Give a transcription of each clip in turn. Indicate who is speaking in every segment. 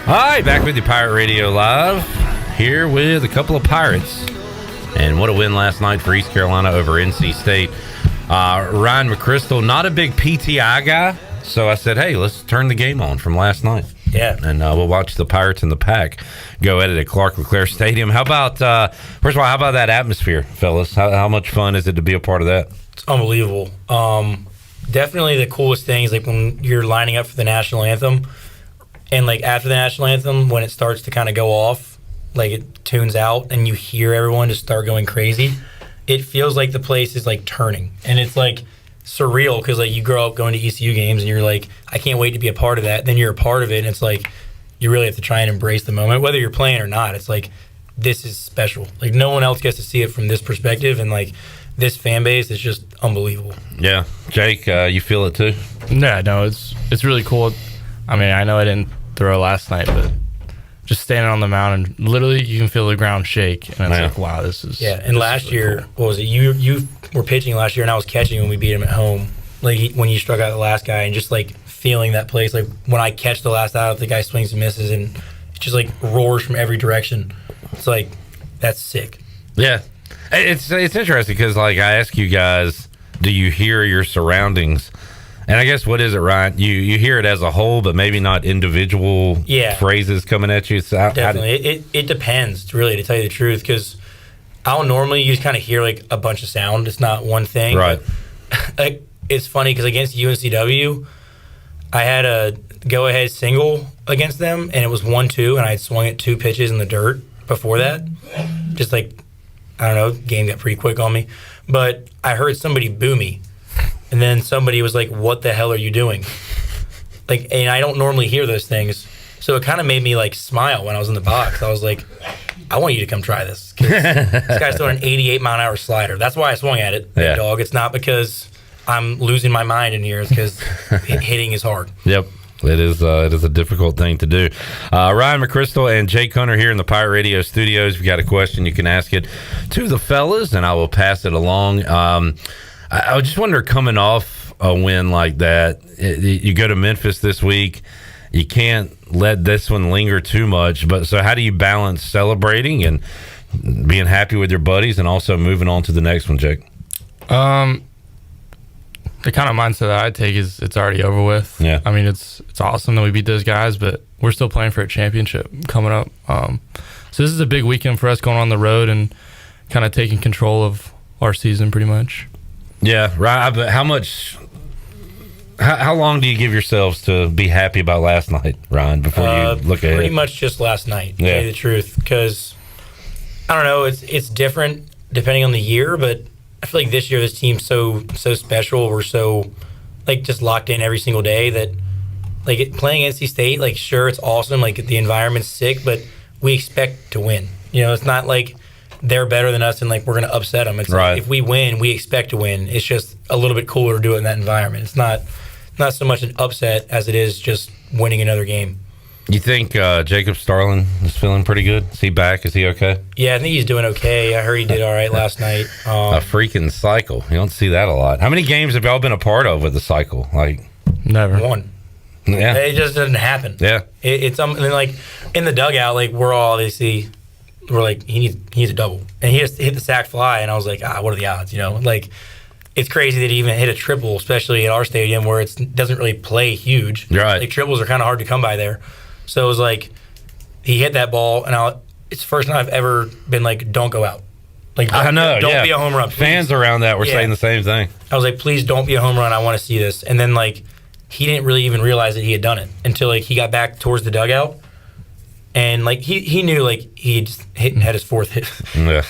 Speaker 1: Hi, back with you, Pirate Radio Live, here with a couple of Pirates. And what a win last night for East Carolina over NC State. Ryan McCrystal, not a big PTI guy, so I said, hey, let's turn the game on from last night.
Speaker 2: Yeah.
Speaker 1: And we'll watch the Pirates and the Pack go at it at Clark LeClaire Stadium. How about, first of all, how about that atmosphere, fellas? How much fun is it to be a part of that?
Speaker 2: It's unbelievable. Definitely the coolest thing is like when you're lining up for the national anthem, and like after the national anthem, when it starts to kind of go off, like it tunes out and you hear everyone just start going crazy, it feels like the place is like turning. And it's like surreal because like you grow up going to ECU games and you're like, I can't wait to be a part of that. Then you're a part of it and it's like you really have to try and embrace the moment, whether you're playing or not. It's like, this is special. Like no one else gets to see it from this perspective, and like this fan base is just unbelievable.
Speaker 1: Yeah. Jake, you feel it too?
Speaker 3: Yeah, no, it's really cool. I mean, I know I didn't throw last night, but just standing on the mound and literally you can feel the ground shake, and it's like, wow, this is.
Speaker 2: Yeah, and last year, cool. What was it? You were pitching last year, and I was catching when we beat him at home. Like when you struck out the last guy, and just like feeling that place. Like when I catch the last out, the guy swings and misses, and it just like roars from every direction. It's like, that's sick.
Speaker 1: Yeah, it's interesting because like I ask you guys, do you hear your surroundings? And I guess, what is it, Ryan? You hear it as a whole, but maybe not individual phrases coming at you. So
Speaker 2: definitely. It depends, really, to tell you the truth, because I'll normally you just kind of hear like a bunch of sound. It's not one thing.
Speaker 1: Right.
Speaker 2: Like, it's funny because against UNCW, I had a go-ahead single against them, and it was 1-2, and I had swung it 2 pitches in the dirt before that. Just like, I don't know, game got pretty quick on me. But I heard somebody boo me. And then somebody was like, what the hell are you doing? Like, and I don't normally hear those things. So it kind of made me like smile when I was in the box. I was like, I want you to come try this. 'Cause this guy's throwing an 88-mile-an-hour slider. That's why I swung at it, big dog. It's not because I'm losing my mind in here. It's because hitting is hard.
Speaker 1: Yep. It is a difficult thing to do. Ryan McCrystal and Jake Hunter here in the Pirate Radio studios. If you got a question, you can ask it to the fellas, and I will pass it along. I just wonder, coming off a win like that, you go to Memphis this week, you can't let this one linger too much. But so how do you balance celebrating and being happy with your buddies and also moving on to the next one, Jake?
Speaker 3: The kind of mindset that I take is it's already over with.
Speaker 1: Yeah.
Speaker 3: I mean, it's awesome that we beat those guys, but we're still playing for a championship coming up. So this is a big weekend for us, going on the road and kind of taking control of our season pretty much.
Speaker 1: Yeah, right. But how long do you give yourselves to be happy about last night, Ryan, before you look ahead?
Speaker 2: Pretty much just last night, to tell you the truth, because I don't know, it's different depending on the year, but I feel like this year this team's so special. We're so like just locked in every single day that like playing NC State, like sure it's awesome, like the environment's sick, but we expect to win. You know, it's not like they're better than us and like we're going to upset them. It's
Speaker 1: right.
Speaker 2: Like if we win, we expect to win. It's just a little bit cooler to do it in that environment. It's not so much an upset as it is just winning another game.
Speaker 1: You think Jacob Starlin is feeling pretty good? Is he back? Is he okay?
Speaker 2: Yeah, I think he's doing okay. I heard he did all right last night.
Speaker 1: A freaking cycle. You don't see that a lot. How many games have y'all been a part of with the cycle? Like
Speaker 3: never.
Speaker 2: One.
Speaker 1: Yeah.
Speaker 2: It just doesn't happen.
Speaker 1: Yeah.
Speaker 2: It's and then like in the dugout, like we're like, he needs a double. And he just hit the sac fly, and I was like, what are the odds, you know? Like, it's crazy that he even hit a triple, especially at our stadium where it doesn't really play huge.
Speaker 1: Right.
Speaker 2: Like, triples are kind of hard to come by there. So it was like, he hit that ball, and it's the first time I've ever been like, don't go out. Like,
Speaker 1: I know,
Speaker 2: don't be a home run. Please.
Speaker 1: Fans around that were saying the same thing.
Speaker 2: I was like, please don't be a home run. I want to see this. And then, like, he didn't really even realize that he had done it until, like, he got back towards the dugout. And like he knew like he just had his fourth hit.
Speaker 1: Yeah.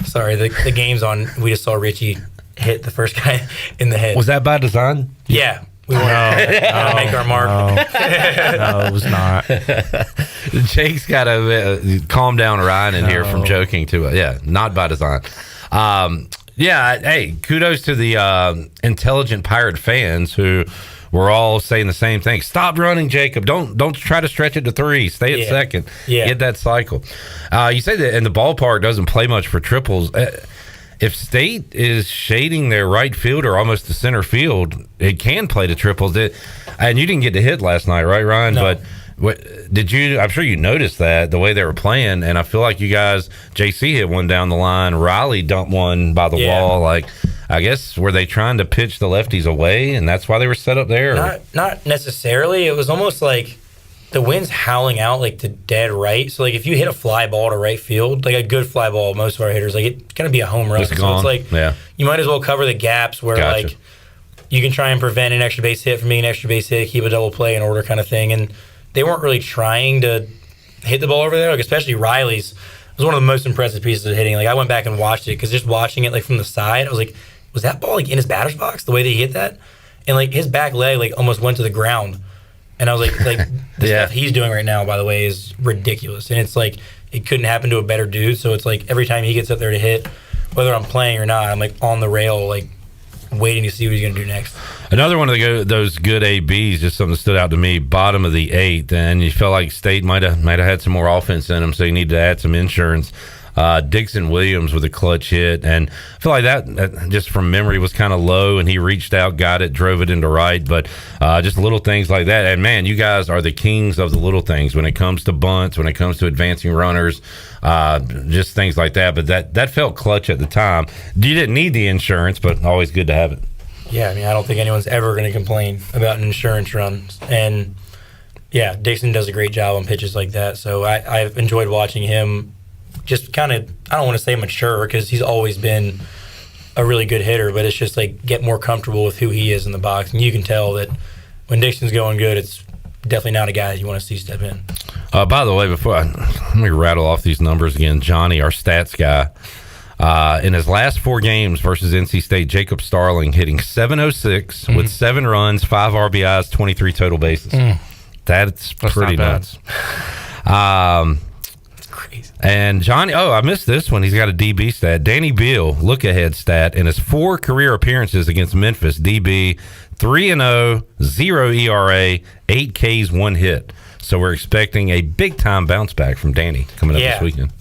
Speaker 2: Sorry, the game's on. We just saw Richie hit the first guy in the head.
Speaker 1: Was that by design?
Speaker 2: Yeah. We wanted to make our mark.
Speaker 3: No, it was not.
Speaker 1: Jake's got to calm down Ryan in here from joking to not by design. Hey, kudos to the intelligent Pirate fans who were all saying the same thing. Stop running, Jacob. Don't try to stretch it to 3. Stay at second.
Speaker 2: Yeah.
Speaker 1: Get that cycle. You say that, and the ballpark doesn't play much for triples. If State is shading their right field or almost to center field, it can play to triples. And you didn't get to hit last night, right, Ryan?
Speaker 2: No.
Speaker 1: But Did you? I'm sure you noticed that the way they were playing, and I feel like you guys, JC hit one down the line, Riley dumped one by the wall. Like, I guess were they trying to pitch the lefties away, and that's why they were set up there?
Speaker 2: Not necessarily. It was almost like the wind's howling out like to dead right. So like if you hit a fly ball to right field, like a good fly ball, most of our hitters like it's gonna be a home run.
Speaker 1: It's gone.
Speaker 2: So it's like you might as well cover the gaps where like you can try and prevent an extra base hit from being an extra base hit, keep a double play in order kind of thing. And they weren't really trying to hit the ball over there, like especially Riley's. It was one of the most impressive pieces of hitting. Like I went back and watched it because just watching it like from the side, I was like, was that ball like in his batter's box the way that he hit that? And like his back leg like almost went to the ground. And I was like the stuff he's doing right now, by the way, is ridiculous. And it's like it couldn't happen to a better dude. So it's like every time he gets up there to hit, whether I'm playing or not, I'm like on the rail, like waiting to see what he's going to do next.
Speaker 1: Another one of those good ABs, just something that stood out to me, bottom of the 8th, and you felt like State might have had some more offense in them, so you need to add some insurance. Dixon Williams with a clutch hit, and I feel like that just from memory was kind of low, and he reached out, got it, drove it into right, but just little things like that. And man, you guys are the kings of the little things when it comes to bunts, when it comes to advancing runners, just things like that. But that felt clutch at the time. You didn't need the insurance, but always good to have it.
Speaker 2: Yeah, I mean, I don't think anyone's ever going to complain about an insurance run. And yeah, Dixon does a great job on pitches like that. So I've enjoyed watching him just kind of, I don't want to say mature because he's always been a really good hitter, but it's just like get more comfortable with who he is in the box. And you can tell that when Dixon's going good, it's definitely not a guy that you want to see step in.
Speaker 1: By the way, let me rattle off these numbers again. Johnny, our stats guy, in his last 4 games versus NC State, Jacob Starling hitting .706 with 7 runs, 5 RBIs, 23 total bases. That's pretty nuts.
Speaker 2: Crazy.
Speaker 1: And Johnny, I missed this one. He's got a DB stat. Danny Beal, look-ahead stat, in his 4 career appearances against Memphis, DB, 3-0, 0 ERA, 8 Ks, 1 hit. So we're expecting a big-time bounce back from Danny coming up this weekend.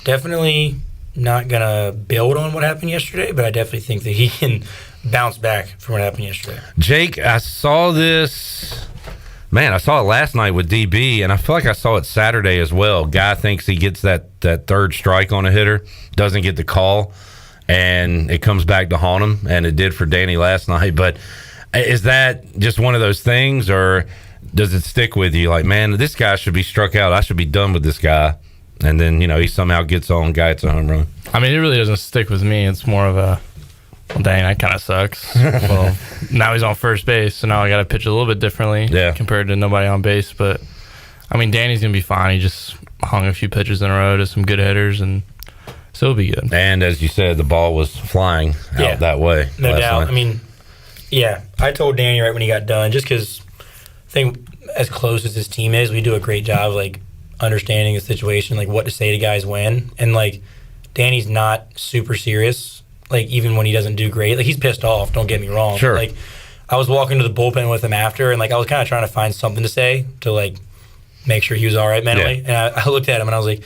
Speaker 2: Definitely not going to build on what happened yesterday, but I definitely think that he can bounce back from what happened yesterday.
Speaker 1: Jake, I saw this... Man, I saw it last night with DB, and I feel like I saw it Saturday as well. Guy thinks he gets that third strike on a hitter, doesn't get the call, and it comes back to haunt him, and it did for Danny last night. But is that just one of those things, or does it stick with you? Like, man, this guy should be struck out. I should be done with this guy. And then, he somehow gets on, guy, it's a home run.
Speaker 3: I mean, it really doesn't stick with me. It's more of a, well, dang, that kind of sucks. Well, now he's on first base, so now I got to pitch a little bit differently compared to nobody on base. But, I mean, Danny's going to be fine. He just hung a few pitches in a row to some good hitters, and so it'll be good.
Speaker 1: And as you said, the ball was flying out that way.
Speaker 2: No doubt. Night. I mean, I told Danny right when he got done, just because I think as close as his team is, we do a great job of, like, understanding the situation, like what to say to guys when. And, like, Danny's not super serious. Like, even when he doesn't do great, like, he's pissed off, don't get me wrong.
Speaker 1: Sure.
Speaker 2: Like, I was walking to the bullpen with him after, and, like, I was kind of trying to find something to say to, like, make sure he was all right mentally. Yeah. And I looked at him, and I was like,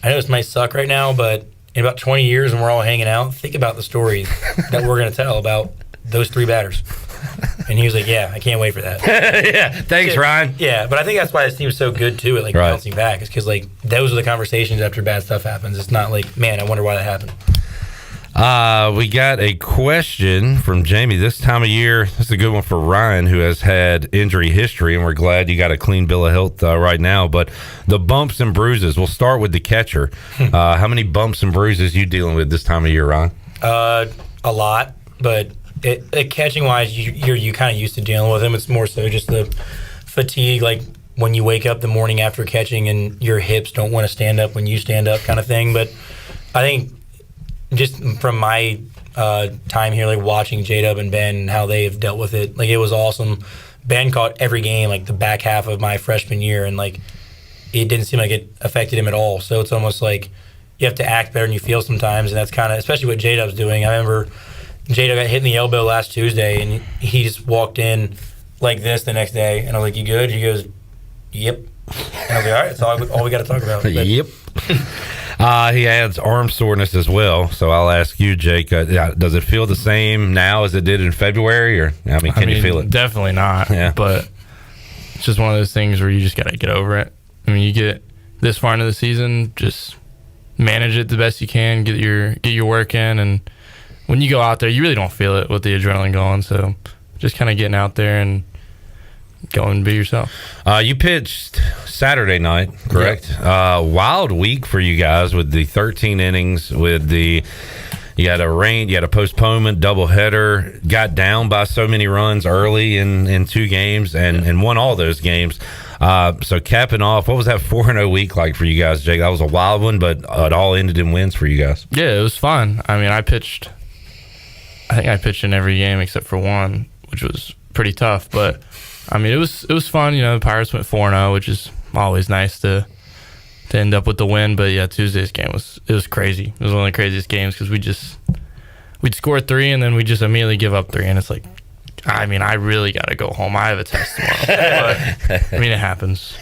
Speaker 2: I know this might suck right now, but in about 20 years when we're all hanging out, think about the stories that we're going to tell about those 3 batters. And he was like, yeah, I can't wait for that.
Speaker 1: Yeah, thanks, Ryan.
Speaker 2: Yeah, but I think that's why this team's so good, too, at, like, bouncing back. Is because, like, those are the conversations after bad stuff happens. It's not like, man, I wonder why that happened.
Speaker 1: We got a question from Jamie. This time of year, this is a good one for Ryan, who has had injury history, and we're glad you got a clean bill of health right now. But the bumps and bruises, we'll start with the catcher. How many bumps and bruises you dealing with this time of year, Ryan?
Speaker 2: A lot, but catching-wise, you're kind of used to dealing with them. It's more so just the fatigue, like when you wake up the morning after catching and your hips don't want to stand up when you stand up kind of thing. But I think just from my time here, like watching J-Dub and Ben and how they've dealt with it, like it was awesome. Ben caught every game, like the back half of my freshman year, and like it didn't seem like it affected him at all. So it's almost like you have to act better than you feel sometimes, and that's kind of, especially what J-Dub's doing. I remember J-Dub got hit in the elbow last Tuesday, and he just walked in like this the next day, and I was like, you good? He goes, yep. And I was like, all right, that's all we got to talk about. But,
Speaker 1: yep. He adds arm soreness as well. So I'll ask you, Jake, does it feel the same now as it did in February? Or can you feel it?
Speaker 3: Definitely not.
Speaker 1: Yeah.
Speaker 3: But It's just one of those things where you just got to get over it. I mean, you get this far into the season, just manage it the best you can, get your work in, and when you go out there, you really don't feel it with the adrenaline going. So just kind of getting out there and go and be yourself.
Speaker 1: You pitched Saturday night, correct? Yep. Wild week for you guys with the 13 innings. You had a postponement, doubleheader, got down by so many runs early in 2 games and won all those games. So capping off, what was that 4-0 week like for you guys, Jake? That was a wild one, but it all ended in wins for you guys.
Speaker 3: Yeah, it was fun. I mean, I think I pitched in every game except for one, which was pretty tough. But I mean, it was fun. You know, the Pirates went 4-0, which is always nice to end up with the win. But yeah, Tuesday's game was crazy. It was one of the craziest games because we'd score 3 and then we just immediately give up 3, and it's like, I mean, I really got to go home. I have a test tomorrow. But, I mean, it happens.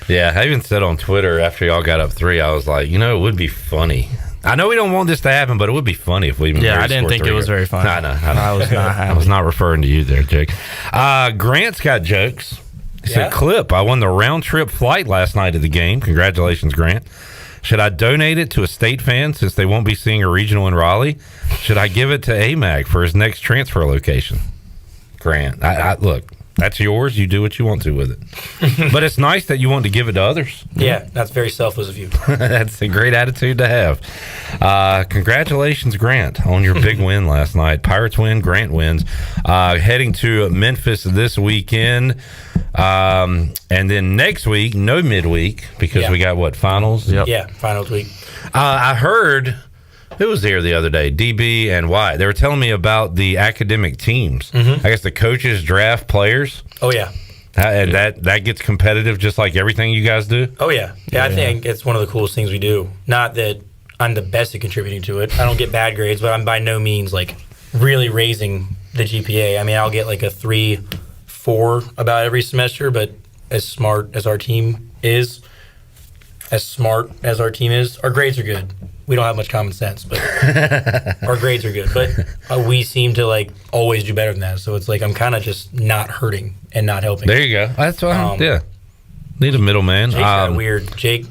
Speaker 1: Yeah, I even said on Twitter after y'all got up 3, I was like, it would be funny. I know we don't want this to happen, but it would be funny if we even
Speaker 3: I didn't think it was very funny.
Speaker 1: I know.
Speaker 3: I was not happy.
Speaker 1: I was not referring to you there, Jake. Grant's got jokes. He said, Clip, I won the round trip flight last night at the game. Congratulations, Grant. Should I donate it to a state fan since they won't be seeing a regional in Raleigh? Should I give it to AMAC for his next transfer location? Grant, look, that's yours. You do what you want to with it. But it's nice that you want to give it to others.
Speaker 2: Yeah, that's very selfless of you.
Speaker 1: That's a great attitude to have. Congratulations, Grant, on your big win last night. Pirates win, Grant wins. Heading to Memphis this weekend. And then next week, no midweek, because we got, finals?
Speaker 2: Yep. Yeah, finals week.
Speaker 1: I heard... Who was there the other day? DB and Wyatt. They were telling me about the academic teams. Mm-hmm. I guess the coaches draft players.
Speaker 2: Oh, yeah.
Speaker 1: And that gets competitive just like everything you guys do?
Speaker 2: Oh, yeah. Yeah, I think it's one of the coolest things we do. Not that I'm the best at contributing to it. I don't get bad grades, but I'm by no means, really raising the GPA. I mean, I'll get, a 3-4 about every semester, but as smart as our team is, our grades are good. We don't have much common sense, but our grades are good. But we seem to always do better than that. So it's I'm kind of just not hurting and not helping.
Speaker 1: There you go. That's what need a middleman.
Speaker 2: Jake's kind of weird. Jake,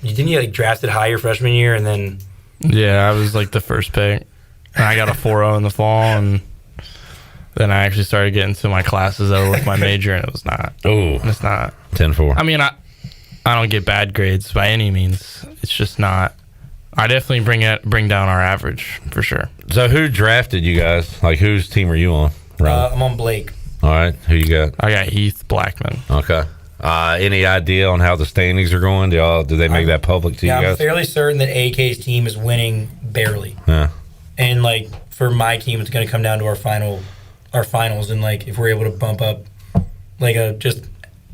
Speaker 2: didn't you drafted high your freshman year and then?
Speaker 3: Yeah, I was the first pick. And I got a 4.0 in the fall, and then I actually started getting to my classes that were with my major, and it was not.
Speaker 1: Oh,
Speaker 3: it's not
Speaker 1: 10-4.
Speaker 3: I mean, I don't get bad grades by any means. It's just not. I definitely bring down our average for sure.
Speaker 1: So who drafted you guys? Whose team are you on?
Speaker 2: I'm on Blake.
Speaker 1: All right. Who you got?
Speaker 3: I got Heath Blackman.
Speaker 1: Okay. Any idea on how the standings are going? Do they make that public to you guys?
Speaker 2: I'm fairly certain that AK's team is winning barely.
Speaker 1: Yeah.
Speaker 2: And for my team, it's going to come down to our finals, and if we're able to bump up just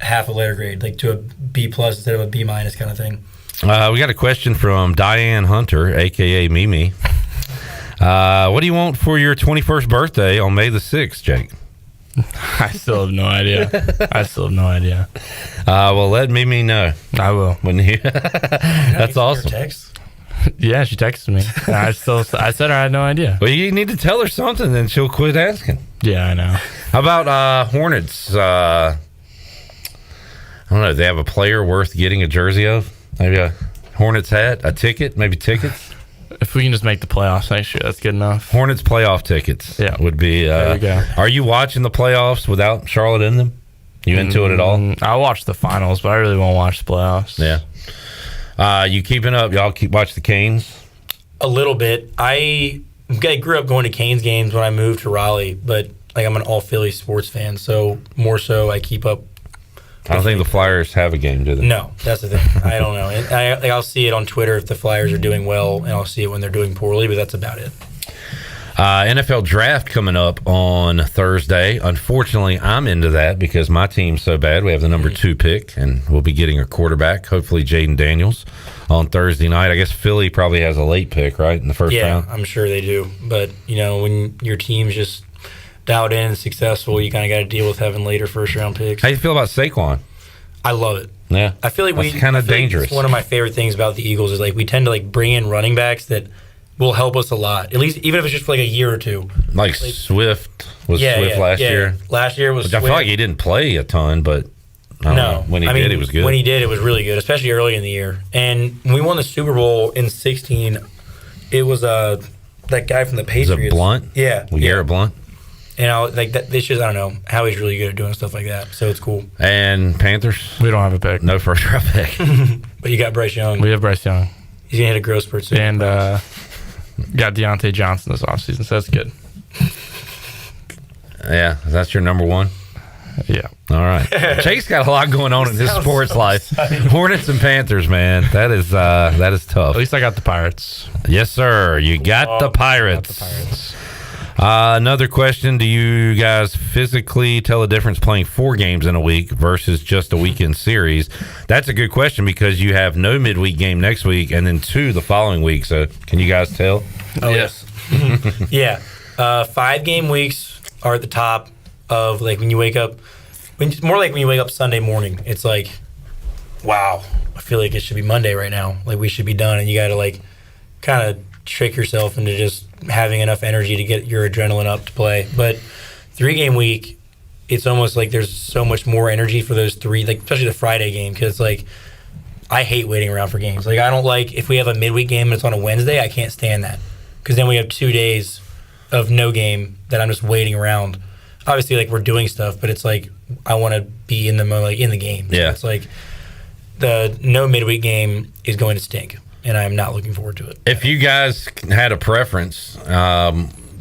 Speaker 2: half a letter grade, to a B+ instead of a B- kind of thing.
Speaker 1: We got a question from Diane Hunter, a.k.a. Mimi. What do you want for your 21st birthday on May the 6th, Jake?
Speaker 3: I still have no idea.
Speaker 1: Well, let Mimi know.
Speaker 3: I will.
Speaker 1: That's awesome.
Speaker 2: Text?
Speaker 3: Yeah, she texted me. I said I had no idea.
Speaker 1: Well, you need to tell her something, then she'll quit asking.
Speaker 3: Yeah, I know.
Speaker 1: How about Hornets? I don't know. Do they have a player worth getting a jersey of? Maybe a Hornets hat, a ticket, maybe tickets.
Speaker 3: If we can just make the playoffs next year, that's good enough.
Speaker 1: Hornets playoff tickets would be.
Speaker 3: There we go.
Speaker 1: Are you watching the playoffs without Charlotte in them? You into it at all?
Speaker 3: I watch the finals, but I really won't watch the playoffs.
Speaker 1: Yeah. You keeping up? Y'all watch the Canes?
Speaker 2: A little bit. I grew up going to Canes games when I moved to Raleigh, but I'm an all Philly sports fan, so more so I keep up.
Speaker 1: I don't think the Flyers have a game, do they?
Speaker 2: No, that's the thing. I don't know. I'll see it on Twitter if the Flyers are doing well, and I'll see it when they're doing poorly, but that's about it.
Speaker 1: NFL draft coming up on Thursday. Unfortunately, I'm into that because my team's so bad. We have the number 2 pick, and we'll be getting a quarterback, hopefully Jaden Daniels, on Thursday night. I guess Philly probably has a late pick, right, in the first round?
Speaker 2: Yeah, I'm sure they do. But, when your team's just dialed in and successful, you kind of got to deal with having later first-round picks.
Speaker 1: How do you feel about Saquon?
Speaker 2: I love it.
Speaker 1: Yeah.
Speaker 2: I feel
Speaker 1: it's kind of dangerous.
Speaker 2: One of my favorite things about the Eagles is we tend to bring in running backs that will help us a lot. At least even if it's just for a year or two.
Speaker 1: Swift was Swift last year.
Speaker 2: Last year was
Speaker 1: Which
Speaker 2: Swift.
Speaker 1: I feel like he didn't play a ton, but
Speaker 2: No.
Speaker 1: When he did, it was good.
Speaker 2: When he did, it was really good, especially early in the year. And when we won the Super Bowl in 2016, it was that guy from the Patriots.
Speaker 1: Was it Blunt?
Speaker 2: Yeah.
Speaker 1: Garrett Blunt?
Speaker 2: And this just, I don't know how he's really good at doing stuff like that. So it's cool.
Speaker 1: And Panthers?
Speaker 3: We don't have a pick.
Speaker 1: No first round pick.
Speaker 2: But you got Bryce Young.
Speaker 3: We have Bryce Young.
Speaker 2: He's going to hit a growth spurt soon.
Speaker 3: And got Deontay Johnson this offseason, so that's good.
Speaker 1: Yeah, that's your number one?
Speaker 3: Yeah.
Speaker 1: All right. Jake's got a lot going on in his sports life. Hornets and Panthers, man. That is tough.
Speaker 3: At least I got the Pirates.
Speaker 1: Yes, sir. You got the Pirates. Another question. Do you guys physically tell the difference playing 4 games in a week versus just a weekend series? That's a good question because you have no midweek game next week and then 2 the following week. So can you guys tell?
Speaker 2: Oh, yes. Yeah. 5-game weeks are at the top of like when you wake up. More like when you wake up Sunday morning. It's like, wow, I feel like it should be Monday right now. Like we should be done. And you got to like kind of trick yourself into just having enough energy to get your adrenaline up to play. But 3-game week, it's almost like there's so much more energy for those 3, like especially the Friday game, because like I hate waiting around for games. Like I don't like if we have a midweek game and it's on a Wednesday, I can't stand that because then we have 2 days of no game that I'm just waiting around. Obviously, like we're doing stuff, but it's like I want to be in the in the game.
Speaker 1: Yeah,
Speaker 2: so it's like the no midweek game is going to stink. And I'm not looking forward to it.
Speaker 1: If you guys had a preference,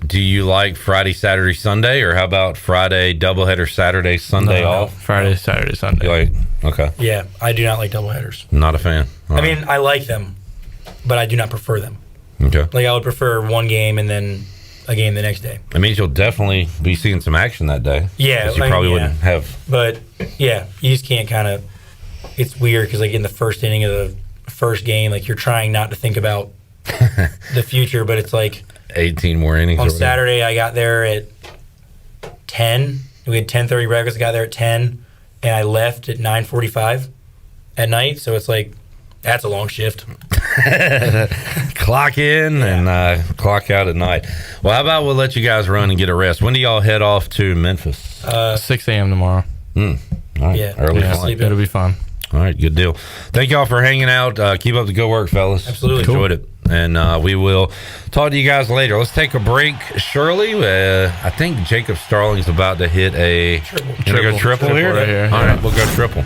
Speaker 1: do you like Friday, Saturday, Sunday, or how about Friday doubleheader, Saturday, Sunday off?
Speaker 3: Friday, Saturday, Sunday.
Speaker 1: Okay.
Speaker 2: Yeah, I do not like doubleheaders.
Speaker 1: Not a fan.
Speaker 2: I mean, I like them, but I do not prefer them.
Speaker 1: Okay.
Speaker 2: Like I would prefer one game and then a game the next day.
Speaker 1: It means you'll definitely be seeing some action that day.
Speaker 2: Yeah.
Speaker 1: You probably wouldn't have.
Speaker 2: But yeah, you just can't kind of. It's weird because like in the first inning of the first game, like you're trying not to think about the future, but it's like
Speaker 1: 18 more innings.
Speaker 2: On Saturday, I got there at 10. We had 10:30 breakfast. I got there at 10, and I left at 9:45 at night. So it's like that's a long shift.
Speaker 1: Clock in and clock out at night. Well, how about we'll let you guys run and get a rest? When do y'all head off to Memphis?
Speaker 3: 6 a.m. tomorrow.
Speaker 1: All right.
Speaker 2: Yeah,
Speaker 1: early flight.
Speaker 3: It'll be fun.
Speaker 1: All right, good deal. Thank y'all for hanging out. Keep up the good work, fellas.
Speaker 2: Absolutely.
Speaker 1: Enjoyed it. And we will talk to you guys later. Let's take a break. Shirley, I think Jacob Starling's about to hit a triple here.
Speaker 3: Right here.
Speaker 1: All right, we'll go triple.